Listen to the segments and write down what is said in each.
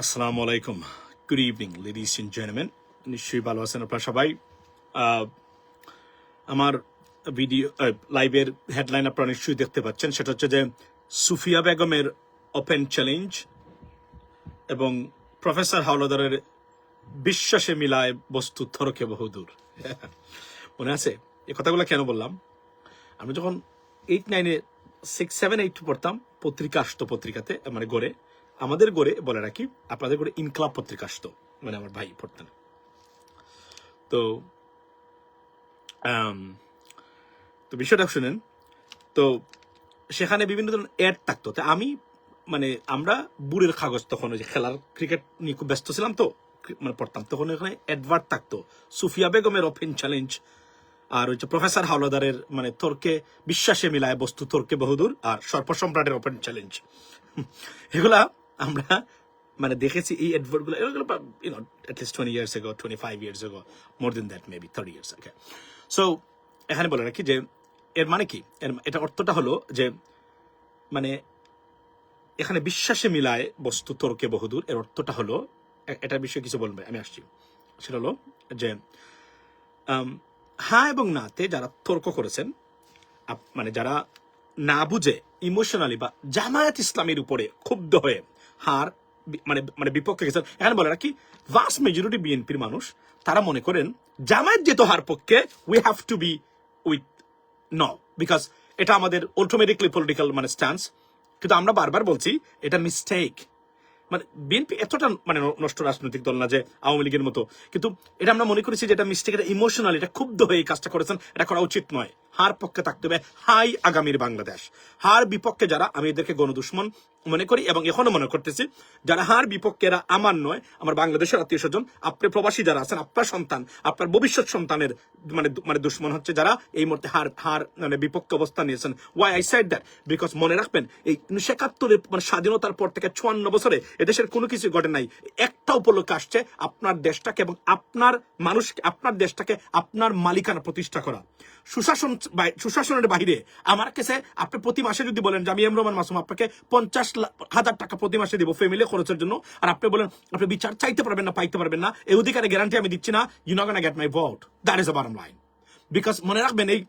আসসালামু আলাইকুম, good evening ladies and gentleman. নিশ্চয়ই ভালো আছেন আপনারা সবাই। আমার ভিডিও লাইভের হেডলাইন আপনারা নিশ্চয়ই দেখতে পাচ্ছেন, সেটা হচ্ছে যে সুফিয়া বেগমের ওপেন চ্যালেঞ্জ এবং প্রফেসর হাওলাদারের বিশ্বাসে মিলায় বস্তু থরকে বহুদূর। মনে আছে এই কথাগুলো কেন বললাম? আমি যখন 8-9-এ 6-7-8 পড়তাম, পত্রিকা আসতো, পত্রিকাতে মানে গড়ে, আমাদের গড়ে বলে রাখি, আপনাদের গড়ে ইনকলাব পত্রিকা আসতো, মানে আমার ভাই পড়তেন। তো তো বিষয়টা শুনেন। তো সেখানে বিভিন্ন ধরনের অ্যাড থাকতো। তো আমি মানে আমরা বুড়ের কাগজ, তখন ওই যে খেলার ক্রিকেট নিয়ে খুব ব্যস্ত ছিলাম, তো মানে পড়তাম, তখন এখানে অ্যাডভার্ট থাকতো সুফিয়া বেগমের ওপেন চ্যালেঞ্জ, আর হচ্ছে প্রফেসর হাওলাদারের মানে তর্কে বিশ্বাসে মিলায় বস্তু তর্কে বহুদূর, আর সর্প সম্রাটের ওপেন চ্যালেঞ্জ। এগুলা আমরা মানে দেখেছি, এই অ্যাডভার্ট গুলো, এগুলো at least 20 years ago, 25 years ago, more than that, maybe 30 years ago. So এখানে বলে রাখি যে এর মানে কি, এটা অর্থটা হলো যে মানে এখানে বিশ্বাসে মিলায় বস্তু তর্কে বহুদূর, এর অর্থটা হলো, এটার বিষয়ে কিছু বলবে, আমি আসছি। সেটা হলো যে হ্যাঁ এবং নাতে যারা তর্ক করেছেন, মানে যারা না বুঝে ইমোশনালি বা জামায়াত ইসলামের উপরে ক্ষুব্ধ হয়ে হার মানে মানে বিপক্ষে গেছেন, এখানে বলে রাখি ভাস্ট মেজরিটি বিএনপির মানুষ তারা মনে করেন জামায়াত যেহেতু হার পক্ষে, we have to be with no, because এটা আমাদের অটোমেটিকলি পলিটিক্যাল মানে স্ট্যান্স। কিন্তু আমরা বারবার বলছি এটা মিস্টেক। মানে বিএনপি এতটা মানে নষ্ট রাজনৈতিক দল না যে আওয়ামী লীগের মতো, কিন্তু এটা আমরা মনে করেছি যে এটা মিস্টেক, এটা ইমোশনাল, এটা ক্ষুব্ধ হয়ে এই কাজটা করেছেন, এটা করা উচিত নয়। হার পক্ষে থাকতে হবে, হাই আগামীর বাংলাদেশ। হার বিপক্ষে যারা, আমি এদেরকে গণদুশ্মন মনে করি এবং এখনো মনে করতেছি, যারা হার বিপক্ষে এরা আমার নয়, আমার বাংলাদেশের আত্মীয় স্বজন, আপনি প্রবাসী যারা আছেন, আপনার সন্তান, আপনার ভবিষ্যৎ সন্তানের মানে মানে দুশ্মন হচ্ছে যারা এই মুহূর্তে হার মানে বিপক্ষে অবস্থান নিয়েছেন। Why I said that? Because মনে রাখবেন, এই 1971 মানে স্বাধীনতার পর থেকে 54 বছরে এদেশের কোনো কিছু ঘটে নাই। একটা উপলক্ষে আসছে আপনার দেশটাকে এবং আপনার মানুষকে, আপনার দেশটাকে আপনার মালিকানা প্রতিষ্ঠা করা। সুশাসনের বাহিরে আমার কাছে আপনি প্রতি মাসে যদি বলেন যে আমি এম রহমান মাসুম আপনাকে 50,000 টাকা প্রতি মাসে দিব ফ্যামিলি খরচের জন্য, আর আপনি বলেন আপনি বিচার চাইতে পারবেন না, পাইতে পারবেন না, এই অধিকারের গ্যারান্টি আমি দিচ্ছি না, you not gonna get my vote. That is the bottom line. Because মনে রাখবেন, এই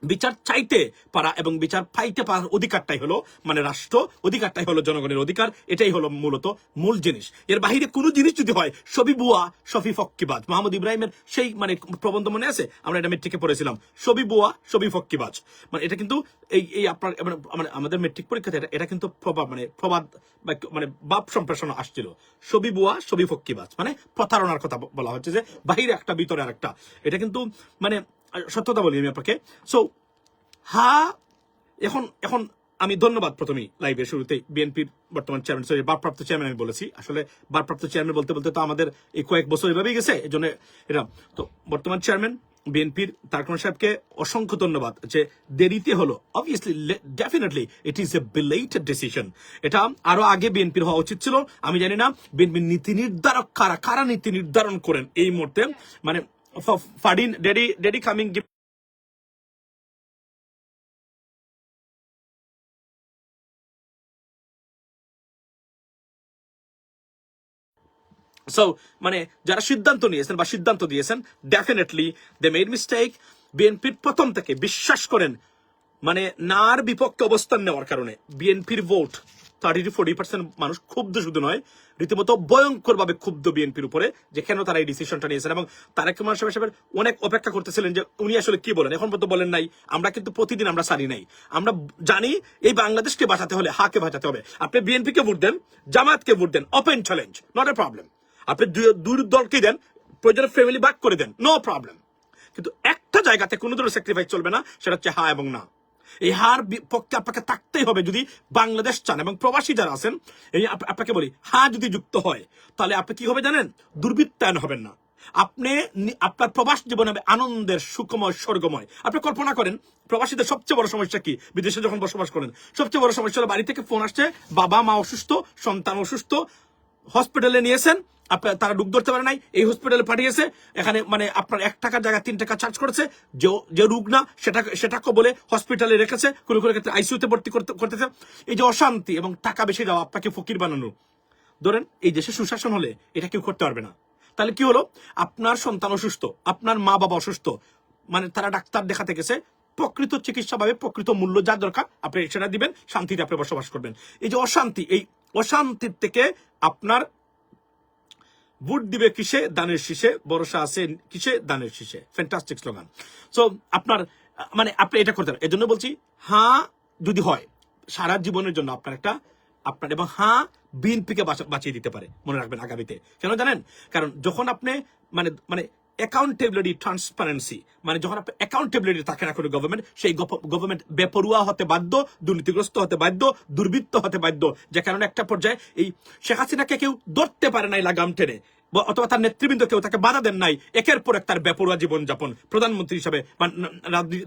বিচার চাইতে পারা এবং বিচার পাইতে পারার অধিকারটাই হলো মানে রাষ্ট্র, অধিকারটাই হলো জনগণের অধিকার, এটাই হলো মূলত মূল জিনিস। এর বাহিরে কোনো জিনিস যদি হয় সবই বুয়া, সবই ফক্কিবাজ। মাহমুদ ইব্রাহিমের সেই মানে প্রবন্ধ মনে আছে, আমরা এটা মেট্রিকে পড়েছিলাম, সবই বুয়া সবই ফক্কিবাজ। মানে এটা কিন্তু এই আপনার মানে আমাদের মেট্রিক পরীক্ষাতে এটা কিন্তু প্রবাদ মানে বাপ সম্প্রসারণ আসছিল, সবই বুয়া সবই ফক্কিবাজ, মানে প্রতারণার কথা বলা হচ্ছে, যে বাহিরে একটা ভিতরে আর একটা। এটা কিন্তু মানে সত্যতা বলি আমি আপনাকে। সো এখন এখন আমি ধন্যবাদ প্রথমেই লাইভের শুরুতেই বিএনপির বর্তমান চেয়ারম্যান, সরি ভারপ্রাপ্ত চেয়ারম্যান আমি বলেছি, আসলে ভারপ্রাপ্ত চেয়ারম্যান বলতে বলতে তো আমাদের এই কয়েক বছর এভাবেই গেছে, এই জন্য এটা। তো বর্তমান চেয়ারম্যান বিএনপির তারেক রহমান সাহেবকে অসংখ্য ধন্যবাদ, যে দেরিতে হলো, obviously definitely it is a belated decision. এটা আরো আগে বিএনপির হওয়া উচিত ছিল। আমি জানি না বিএনপির নীতি নির্ধারক কারা নীতি নির্ধারণ করেন এই মুহূর্তে, মানে ফাডিন ডেডি কামিং। সো মানে যারা সিদ্ধান্ত নিয়েছেন বা সিদ্ধান্ত দিয়েছেন, ডেফিনেটলি দে মেড মিস্টেক। বিএনপির প্রথম থেকে বিশ্বাস করেন, মানে নার বিপক্ষে অবস্থান নেওয়ার কারণে বিএনপির ভোট 30-40% মানুষ ক্ষুব্ধ, শুধু নয় রীতিমতো ভয়ঙ্কর ভাবে ক্ষুব্ধ বিএনপির উপরে, যে কেন তারা এই ডিসিশনটা নিয়েছেন। এবং তারেক রহমান সাহেব অনেক অপেক্ষা করতেছিলেন যে উনি আসলে কি বলেন, এখন পর্যন্ত বলেন নাই। আমরা কিন্তু প্রতিদিন আমরা সারি নাই, আমরা জানি এই বাংলাদেশকে বাঁচাতে হলে হাকে বাঁচাতে হবে। আপনি বিএনপিকে ভোট দেন, জামায়াতকে ভোট দেন, open challenge, not a problem. আপনি দুই দলকেই দেন, প্রয়োজনে ফ্যামিলি ভাগ করে দেন, নো প্রবলেম। কিন্তু একটা জায়গাতে কোনো ধরনের স্যাক্রিফাইস চলবে না, সেটা হচ্ছে হ্যাঁ এবং না। এই হার পক্ষে আপনাকে থাকতেই হবে যদি বাংলাদেশ চান। এবং প্রবাসী যারা আছেন, এই আপনাকে বলি, হ্যাঁ যদি যুক্ত হয় তাহলে আপনি কি হবে জানেন? দুর্বৃত্তায়ন হবেন না। আপনি আপনার প্রবাস জীবন হবে আনন্দের, সুখময়, স্বর্গময়। আপনি কল্পনা করেন প্রবাসীদের সবচেয়ে বড় সমস্যা কি? বিদেশে যখন বসবাস করেন সবচেয়ে বড় সমস্যা হলো বাড়ি থেকে ফোন আসছে, বাবা মা অসুস্থ, সন্তান অসুস্থ, হসপিটালে নিয়েছেন, আপনার তারা ঢুক ধরতে পারে নাই, এই হসপিটালে পাঠিয়েছে, এখানে মানে আপনার 1 টাকার জায়গায় 3 টাকা চার্জ করেছে, যে রোগ না সেটাকে বলে হসপিটালে রেখেছে, কোনো ক্ষেত্রে আইসিইউতে ভর্তি করতেছে। এই যে অশান্তি এবং টাকা বেশি দেওয়া, আপনাকে ফকির বানানো, ধরেন এই দেশে সুশাসন হলে এটা কেউ করতে পারবে না। তাহলে কি হলো, আপনার সন্তান অসুস্থ, আপনার মা বাবা অসুস্থ, মানে তারা ডাক্তার দেখাতে গেছে, প্রকৃত চিকিৎসা ভাবে প্রকৃত মূল্য যা দরকার আপনি সেটা দিবেন, শান্তিতে আপনি বসবাস করবেন। এই যে অশান্তি, এই অশান্তির থেকে আপনার ভোট দিবে কিসে, দানের শীষে, ভরসা আছে কিসে, দানের শীষে। Fantastic slogan. সো আপনার মানে আপনি এটা করতে পারেন। এজন্য বলছি হ্যাঁ যদি হয় সারা জীবনের জন্য আপনার একটা আপনার, এবং হ্যাঁ বিএনপিকে বাঁচিয়ে দিতে পারে, মনে রাখবেন আগামীতে। কেন জানেন? কারণ যখন আপনি মানে মানে অ্যাকাউন্টেবিলিটি, ট্রান্সপারেন্সি, মানে যখন আপনি অ্যাকাউন্টেবিলিটি থাকে না করে গভর্নমেন্ট, সেই গভর্নমেন্ট বেপরুয়া হতে বাধ্য, দুর্নীতিগ্রস্ত হতে বাধ্য, দুর্বৃত্ত হতে বাধ্য। যে কারণে একটা পর্যায়ে এই শেখ হাসিনাকে কেউ ধরতে পারে নাই লাগাম টেনে, অথবা তার নেতৃবৃন্দ কেউ তাকে বাধা দেন নাই, একের পর এক তার বেপরুয়া জীবনযাপন প্রধানমন্ত্রী হিসাবে বা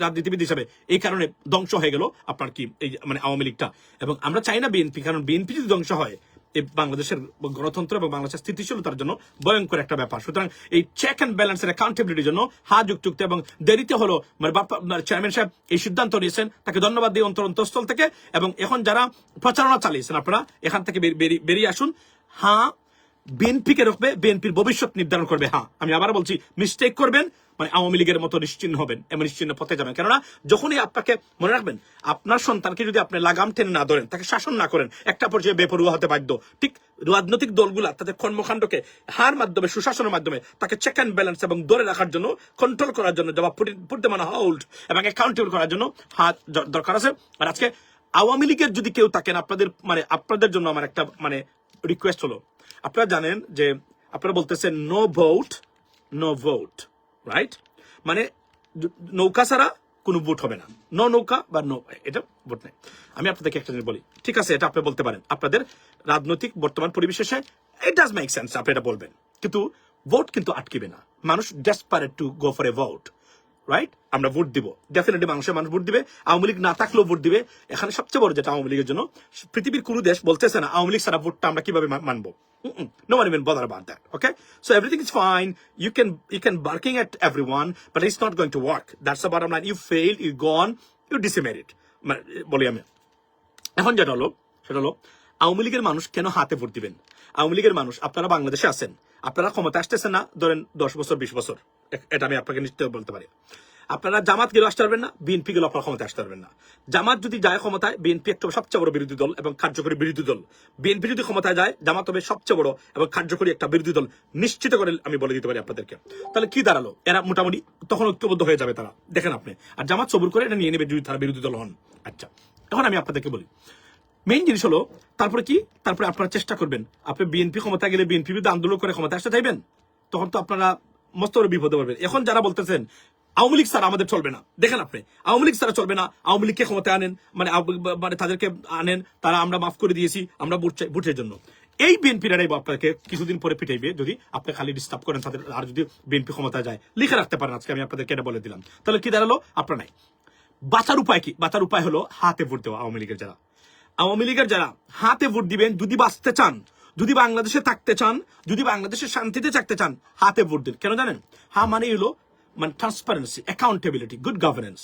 রাজনীতিবিদ হিসাবে। এই কারণে ধ্বংস হয়ে গেল আপনার কি এই মানে আওয়ামী লীগটা। এবং আমরা চাই না বিএনপি, কারণ বিএনপি যদি ধ্বংস হয় এই বাংলাদেশের গণতন্ত্র এবং বাংলাদেশের স্থিতিশীলতার জন্য ভয়ঙ্কর একটা ব্যাপার। সুতরাং এই চেক অ্যান্ড ব্যালেন্সের অ্যাকাউন্টেবিলিটির জন্য যুক্ত এবং দেরিতে হলো চেয়ারম্যান সাহেব এই সিদ্ধান্ত নিয়েছেন, তাকে ধন্যবাদ দিই অন্তঃস্থল থেকে। এবং এখন যারা প্রচারণা চালিয়েছেন আপনারা এখান থেকে বেরিয়ে আসুন। বিএনপিকে রাখবে, বিএনপির ভবিষ্যৎ নির্ধারণ করবে। আমি আবার বলছি, মিস্টেক করবেন মানে আওয়ামী লীগের মতো নিশ্চিহ্ন হবেন, এমন নিশ্চিহ্ন পথে যাবেন। কেননা যখনই আপনাকে মনে রাখবেন, আপনার সন্তানকে যদি আপনি লাগাম টেনে না ধরেন, তাকে শাসন না করেন, একটা পর্যায়ে বেপরুয়া হতে বাধ্য। ঠিক রাজনৈতিক দলগুলা তাদের কর্মকাণ্ডকে মাধ্যমে, সুশাসনের মাধ্যমে তাকে চেক অ্যান্ড ব্যালেন্স এবং ধরে রাখার জন্য, কন্ট্রোল করার জন্য, জবাব পুট দেম অন হোল্ড এবং অ্যাকাউন্টেবল করার জন্য দরকার আছে। আর আজকে আওয়ামী লীগের যদি কেউ থাকেন, আপনাদের জন্য আমার একটা মানে রিকোয়েস্ট হলো, আপনারা জানেন যে আপনারা বলতেছেন নো ভোট, রাইট? মানে নৌকা ছাড়া কোনো ভোট হবে না, নো নৌকা বা নো, এটা ভোট নেই। আমি আপনাদেরকে একটা জিনিস বলি, ঠিক আছে এটা আপনি বলতে পারেন, আপনাদের রাজনৈতিক বর্তমান পরিবেশে ইট ডাজ মেক সেন্স, আপনি এটা বলবেন, কিন্তু ভোট কিন্তু আটকিবে না। মানুষ desperate to go for a vote, right? আমরা ভোট দিব, ডেফিনেটলি মানুষ ভোট দিবে। আওয়ামী লীগ না থাকলেও ভোট দিবে। এখানে সবচেয়ে বড় যেটা আওয়ামী লীগের জন্য, পৃথিবীর কোন দেশ বলতেছে না আওয়ামী লীগ ছাড়া ভোটটা আমরা কিভাবে মানবো। No one even bother about that. Okay, so everything is fine. You can barking at everyone, but it's not going to work. That's the bottom line. You failed, you gone, you decimated. বলি আমি এখন যেটা হলো সেটা হলো আওয়ামী লীগের মানুষ কেন হাতে ভোট দিবেন? আওয়ামী লীগের মানুষ, আপনারা বাংলাদেশে আছেন, আপনারা ক্ষমতা আসতেছেন না ধরেন 10 বছর 20 বছর, এটা আমি আপনাকে নিশ্চয় বলতে পারি। আপনারা জামাত গেলে আসতে পারবেন না, বিএনপি গেলে আপনারা ক্ষমতা আসতে পারবেন না। জামাত যদি যায় ক্ষমতায়, বিএনপি একটা সবচেয়ে বড় বিরোধী দল এবং কার্যকরী বিরোধী দল। বিএনপি যদি ক্ষমতায় যায়, জামাত হবে সবচেয়ে বড় এবং কার্যকরী একটা বিরোধী দল, নিশ্চিত করে আমি বলে দিতে পারি আপনাদেরকে। তাহলে কি দাঁড়ালো? এরা মোটামুটি তখন ঐক্যবদ্ধ হয়ে যাবে তারা, দেখেন আপনি। আর জামাত সবুর করে এটা নিয়ে নেবে যদি তারা বিরোধী দল হন। আচ্ছা, এখন আমি আপনাদেরকে বলি মেইন জিনিস হলো, তারপরে কি, তারপরে আপনারা চেষ্টা করবেন, আপনি বিএনপি ক্ষমতায় গেলে বিএনপি বিরুদ্ধে আন্দোলন করে ক্ষমতা আসতে চাইবেন, তখন তো আপনারা মস্ত বড় বিপদে পড়বেন। এখন যারা বলতেছেন আওয়ামী লীগ ছাড়া আমাদের চলবে না, দেখেন আপনি, আওয়ামী লীগ ছাড়া চলবে না, আওয়ামী লীগকে ক্ষমতায় আনেন, মানে তাদেরকে আনেন, তারা আমরা মাফ করে দিয়েছি, আমরা ভোটের জন্য। এই বিএনপিরা আপনাকে কিছুদিন পরে পিটাইবে যদি আপনি খালি ডিস্টার্ব করেন তাদের। আর যদি বিএনপি ক্ষমতায় যায়, লিখে রাখতে পারেন, আজকে আমি আপনাদেরকে এটা বলে দিলাম। তাহলে কি দাঁড়ালো? আপনার নাই বাঁচার উপায় কি? বাঁচার উপায় হলো হাতে ভোট দেওয়া। আওয়ামী লীগের যারা হাতে ভোট দিবেন, যদি বাঁচতে চান, যদি বাংলাদেশে থাকতে চান, যদি বাংলাদেশে শান্তিতে থাকতে চান, হাতে ভোট দিন। কেন জানেন? মানে হলো মানে ট্রান্সপারেন্সি, অ্যাকাউন্টেবিলিটি, গুড গভর্নেন্স।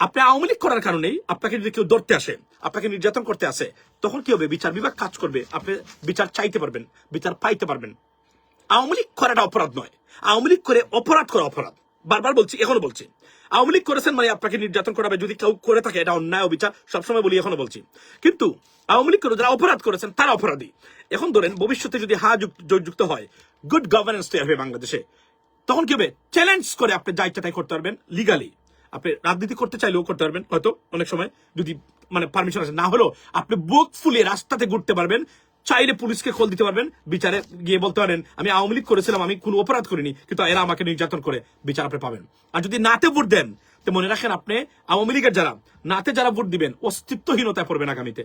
আপনি আওয়ামী লীগ করার কারণেই আপনাকে যদি কেউ ধরতে আসে, আপনাকে নির্যাতন করতে আসে, তখন কি হবে? বিচার বিভাগ কাজ করবে, আপনি বিচার চাইতে পারবেন, বিচার পাইতে পারবেন। আওয়ামী লীগ করাটা অপরাধ নয়, আওয়ামী লীগ করে অপরাধ করা অপরাধ। বারবার বলছি, এখনো বলছি, আওয়ামী লীগ করেছেন মানে আপনাকে নির্যাতন করাবে, যদি কেউ করে থাকে এটা অন্যায়, অবিচার, সবসময় বলি, এখনো বলছি। কিন্তু আওয়ামী লীগ করে যারা অপরাধ করেছেন তারা অপরাধী। এখন ধরেন ভবিষ্যতে যদি যুক্ত হয়, গুড গভর্নেন্স তৈরি হবে বাংলাদেশে, তখন কি হবে? চ্যালেঞ্জ করে আপনি যা ইচ্ছা তাই করতে পারবেন লিগালি। আপনি রাজনীতি করতে চাইলেও করতে পারবেন, হয়তো অনেক সময় যদি মানে পারমিশন আছে, না হলেও আপনি বুক ফুলিয়ে রাস্তাতে ঘুরতে পারবেন, চাইলে পুলিশকে কল দিতে পারবেন, বিচারে গিয়ে বলতে পারেন আমি আওয়ামী লীগ করেছিলাম, আমি কোনো অপরাধ করিনি, কিন্তু এরা আমাকে নির্যাতন করে, বিচার আপনি পাবেন। আর যদি নাতে ভোট দেন, তো মনে রাখেন আপনি আওয়ামী লীগের যারা নাতে যারা ভোট দিবেন, অস্তিত্বহীনতায় পড়বেন আগামীতে,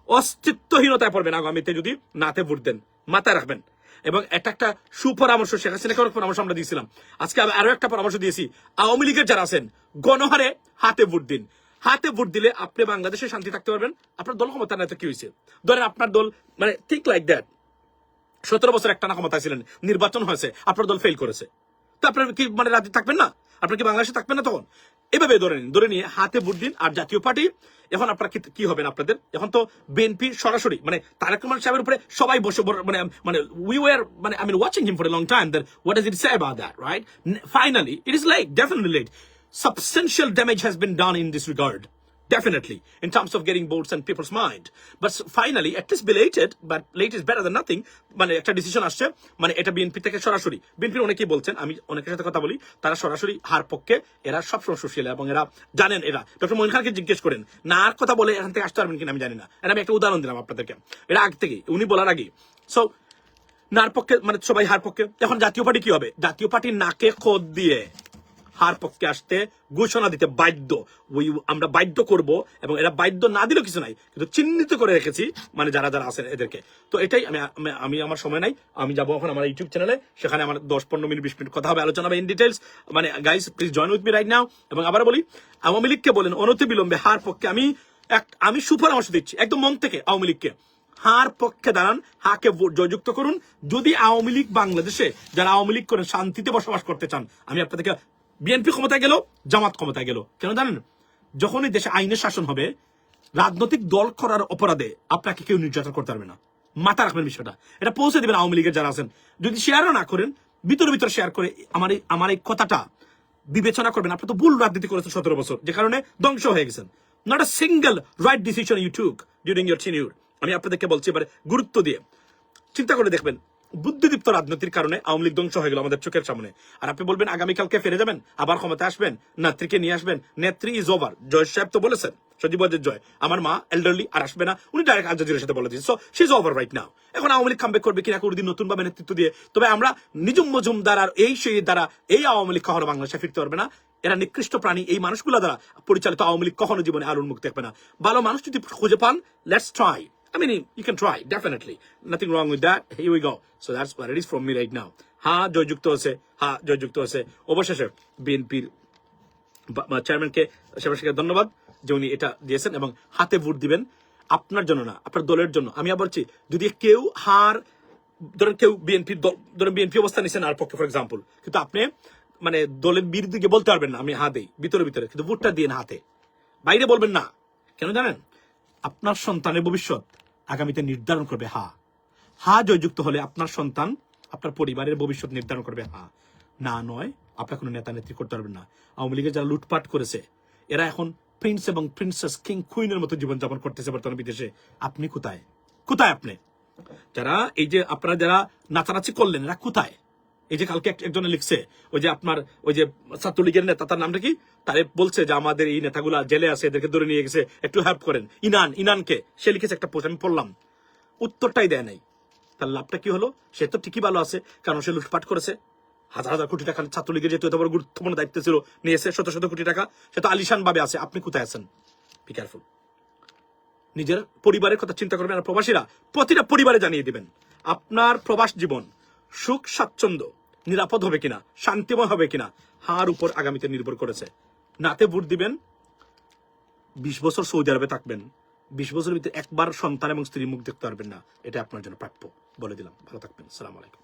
অস্তিত্বহীনতায় পড়বেন আগামীতে যদি নাতে ভোট দেন, মাথায় রাখবেন। এবং এটা একটা সুপরামর্শ শেখ হাসিনাকে অনেক পরামর্শ আমরা দিয়েছিলাম, আজকে আরো একটা পরামর্শ দিয়েছি, আওয়ামী লীগের যারা আছেন গণহারে হাতে ভোট দিন। হাতে ভোট দিলে আপনি বাংলাদেশে শান্তি থাকতে পারবেন। আপনার দল ক্ষমতা না তো কি হয়েছে? ধরেন আপনার দল মানে ঠিক লাইক দ্যাট 17 বছর একটানা ক্ষমতায় ছিলেন, নির্বাচন হয়েছে, আপনার দল ফেল করেছে, তো আপনার কি মানে রাজ্যে থাকবেন না? আপনার কি বাংলাদেশে থাকবেন না তখন? এভাবে ধরে নিয়ে হাতে ভোট দিন। আর জাতীয় পার্টি এখন আপনার কি হবেন আপনাদের? এখন তো বিএনপি সরাসরি মানে তারেক রহমান সাহেবের উপরে সবাই বসে মানে মানে উই ওয়ার মানে I mean watching him for a long time that what does it say about that, right? Finally it is late, definitely late. Substantial damage has been done in this regard. Definitely, in terms of getting votes and people's mind. But finally, at least belated, but late is better than nothing. মানে একটা decision আসছে, মানে এটা BNP থেকে সরাসরি। বিএনপির অনেকেই বলছেন, আমি অনেকের সাথে কথা বলি, তারা সরাসরি হার পক্ষে। এরা সবসময় সুশীল এবং এরা জানেন, এরা ডক্টর মঈন খানকে জিজ্ঞেস করেন না আর কথা বলে এখান থেকে আসতে পারবেন কিনা আমি জানি না। এটা আমি একটা উদাহরণ দিলাম আপনাদেরকে, এটা আগ থেকে উনি বলার আগে। সো নার পক্ষে মানে সবাই হার পক্ষে। এখন জাতীয় পার্টি কি হবে? জাতীয় পার্টি নাকে খোদ দিয়ে হার পক্ষে আসতে ঘোষণা দিতে বাধ্য। আমরা বাধ্য করব, এবং এরা বাধ্য না দিলেও কিছু নাই, কিন্তু চিহ্নিত করে রেখেছি মানে যারা যারা আছেন এদেরকে। তো এটাই আমি আমার সময় নাই, আমি যাবো এখন আমার ইউটিউব চ্যানেলে, সেখানে আমার 10-15 মিনিট 20 মিনিট কথা হবে, আলোচনা হবে ইন ডিটেলস। মানে guys please join with me right now. এবং আবার বলি, আওয়ামী লীগকে বলেন অনতি বিলম্বে হার পক্ষে। আমি সুপরামর্শ দিচ্ছি একদম মন থেকে আওয়ামী লীগকে, হার পক্ষে দাঁড়ান, হাকে জয়যুক্ত করুন। যদি আওয়ামী লীগ বাংলাদেশে যারা আওয়ামী লীগ করেন শান্তিতে বসবাস করতে চান, আমি আপনাদেরকে, বিএনপি ক্ষমতায় গেল, জামাত ক্ষমতায় গেল, কেন জানেন? যখনই দেশে আইনের শাসন হবে, রাজনৈতিক দল করার অপরাধে আপনাকে কেউ নির্যাতন করতে পারবে না। মাথা রাখবেন বিষয়টা, এটা পৌঁছে দিবেন আওয়ামী লীগের যারা আছেন। যদি শেয়ারও না করেন, ভিতরে শেয়ার করে আমার এই কথাটা বিবেচনা করবেন। আপনি তো ভুল রাজনীতি করেছেন 17 বছর, যে কারণে ধ্বংস হয়ে গেছেন। Not a single right decision you took during your tenure. আমি আপনাদেরকে বলছি এবারে গুরুত্ব দিয়ে চিন্তা করে দেখবেন, বুদ্ধিদীপ্ত রাজনীতির কারণে আওয়ামী লীগ ধ্বংস হয়ে গেল আমাদের চোখের সামনে। আর আপনি বলবেন আগামীকালকে ফিরে যাবেন, আবার ক্ষমতা আসবেন, নেত্রীকে নিয়ে আসবেন। নেত্রী ইজ ওভার। জয় সাহেব তো বলেছেন, সজীব ওয়াজেদ জয়, আমার মা এল্ডারলি, আর আসবে না। উনি ডাইরেক্ট আল জাজিরার সাথে বলে দিয়েছেন, so she is over right now. এখন আওয়ামী লীগ কামব্যাক করবে কিনা কোনদিন নতুন ভাবে নেতৃত্ব দিয়ে। তবে আমরা নিজুম মজুমদার আর সেই দ্বারা এই আওয়ামী লীগ কখনো বাংলাদেশে ফিরতে পারবে না। এরা নিকৃষ্ট প্রাণী। এই মানুষগুলো দ্বারা পরিচালিত আওয়ামী লীগ কখনো জীবনে আলোর মুখ দেখবে না। ভালো মানুষ যদি খুঁজে পান, let's try. I mean, you can try, definitely. Nothing wrong with that. Here we go. So that's what it is from me right now. জয়যুক্ত আছে। অবশেষে বিএনপির চেয়ারম্যানকে সেবাশীকে ধন্যবাদ যে উনি এটা দিয়েছেন, এবং হাতে ভোট দিবেন আপনার জন্য না, আপনার দলের জন্য। আমি আবার বলছি, যদি কেউ কেউ বিএনপি অবস্থা নিচ্ছেন আর পক্ষে, ফর এক্সাম্পল, কিন্তু আপনি মানে দলের বিরুদ্ধে গিয়ে বলতে পারবেন না আমি দেই ভিতরে, কিন্তু ভোটটা দিয়ে হাতে, বাইরে বলবেন না। কেন জানেন? আপনার সন্তানের ভবিষ্যৎ আগামীতে নির্ধারণ করবে জয়যুক্ত হলে আপনার সন্তান, আপনার পরিবারের ভবিষ্যৎ নির্ধারণ করবে না নয় আপনার কোনো নেতা নেত্রী করতে পারবেন না। আওয়ামী লীগের যারা লুটপাট করেছে, এরা এখন প্রিন্স এবং প্রিন্সেস, কিং কুইনের মতো জীবনযাপন করতেছে বর্তমানে বিদেশে। আপনি কোথায়? আপনি যারা এই যে আপনারা যারা নাচানাচি করলেন, এরা কোথায়? এই যে কালকে একজনে লিখছে, ওই যে আপনার ওই যে ছাত্রলীগের নেতা, তার নামটা কি, তারে বলছে যে আমাদের এই নেতাগুলা জেলে আছে, এদেরকে ধরে নিয়ে গেছে, একটু হেল্প করেন। ইনানকে সে লিখেছে একটা পোস্ট, আমি পড়লাম, উত্তরটাই দেয় নাই। তার লাভটা কি হলো? সে তো ঠিকই ভালো আছে, কারণ সে লুটপাট করেছে, হাজার কোটি টাকা ছাত্রলীগের যেহেতু এত বড় গুরুত্বপূর্ণ দায়িত্ব ছিল, নিয়েছে শত কোটি টাকা, সে তো আলিশান ভাবে আছে। আপনি কোথায় আছেন? Be careful. নিজের পরিবারের কথা চিন্তা করবেন। আর প্রবাসীরা প্রতিটা পরিবারে জানিয়ে দিবেন আপনার প্রবাস জীবন সুখ স্বাচ্ছন্দ্য নিরাপদ হবে কিনা, শান্তিময় হবে কিনা, হার উপর আগামীতে নির্ভর করেছে। নাতে ভোট দিবেন, 20 বছর সৌদি আরবে থাকবেন, 20 বছরের ভিতরে একবার সন্তান এবং স্ত্রীর মুখ দেখতে পারবেন না। এটা আপনার জন্য প্রাপ্য, বলে দিলাম। ভালো থাকবেন। আসসালামু আলাইকুম।